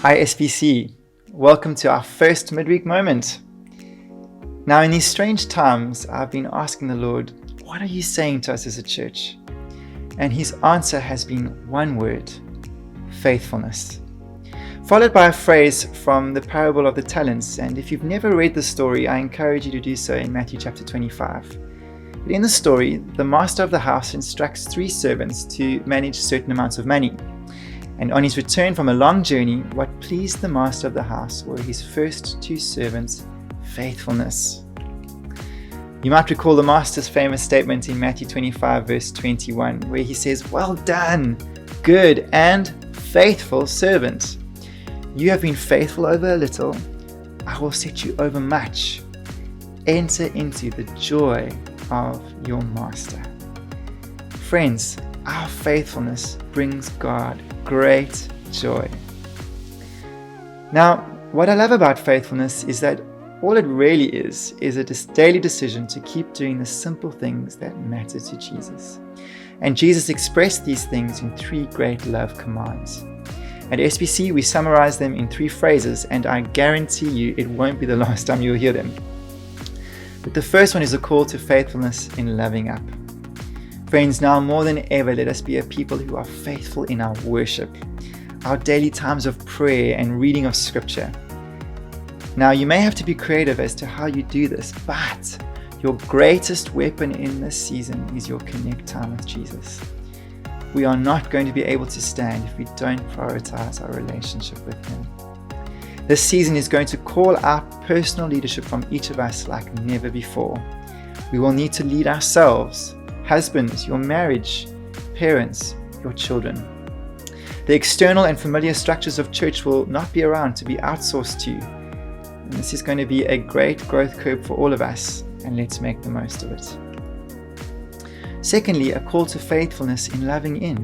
Hi SBC, welcome to our first midweek moment. Now in these strange times, I've been asking the Lord, what are you saying to us as a church? And his answer has been one word: faithfulness. Followed by a phrase from the parable of the talents. And if you've never read the story, I encourage you to do so in Matthew chapter 25. But in the story, the master of the house instructs 3 servants to manage certain amounts of money. And on his return from a long journey, what pleased the master of the house were his first 2 servants' faithfulness. You might recall the master's famous statement in Matthew 25 verse 21, where he says, "Well done, good and faithful servant. You have been faithful over a little, I will set you over much. Enter into the joy of your master." Friends, our faithfulness brings God great joy. Now, what I love about faithfulness is that all it really is a daily decision to keep doing the simple things that matter to Jesus. And Jesus expressed these things in 3 great love commands. At SBC, we summarize them in 3 phrases, and I guarantee you it won't be the last time you'll hear them. But the first one is a call to faithfulness in loving up. Friends, now more than ever, let us be a people who are faithful in our worship, our daily times of prayer and reading of scripture. Now, you may have to be creative as to how you do this, but your greatest weapon in this season is your connect time with Jesus. We are not going to be able to stand if we don't prioritize our relationship with him. This season is going to call out personal leadership from each of us like never before. We will need to lead ourselves. Husbands, your marriage; parents, your children. The external and familiar structures of church will not be around to be outsourced to. And this is going to be a great growth curve for all of us, and let's make the most of it. Secondly, a call to faithfulness in loving in.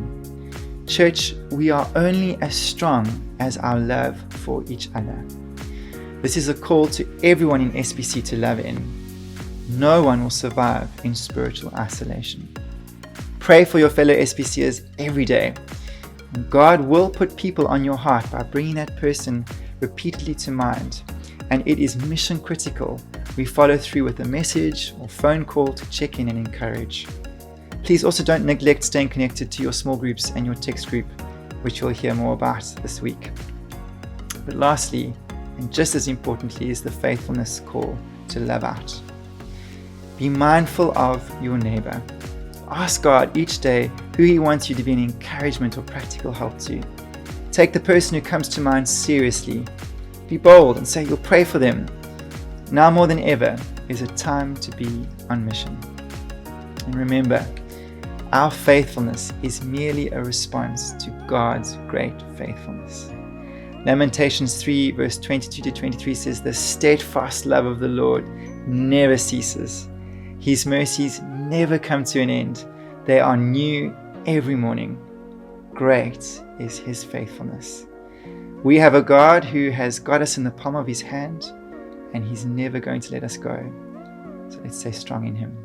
Church, we are only as strong as our love for each other. This is a call to everyone in SBC to love in. No one will survive in spiritual isolation. Pray for your fellow SBCers every day. God will put people on your heart by bringing that person repeatedly to mind. And it is mission critical we follow through with a message or phone call to check in and encourage. Please also don't neglect staying connected to your small groups and your text group, which you'll hear more about this week. But lastly, and just as importantly, is the faithfulness call to love out. Be mindful of your neighbor. Ask God each day who he wants you to be an encouragement or practical help to. Take the person who comes to mind seriously. Be bold and say you'll pray for them. Now more than ever is a time to be on mission. And remember, our faithfulness is merely a response to God's great faithfulness. Lamentations 3 verse 22 to 23 says, "The steadfast love of the Lord never ceases. His mercies never come to an end. They are new every morning. Great is his faithfulness." We have a God who has got us in the palm of his hand, and he's never going to let us go. So let's stay strong in him.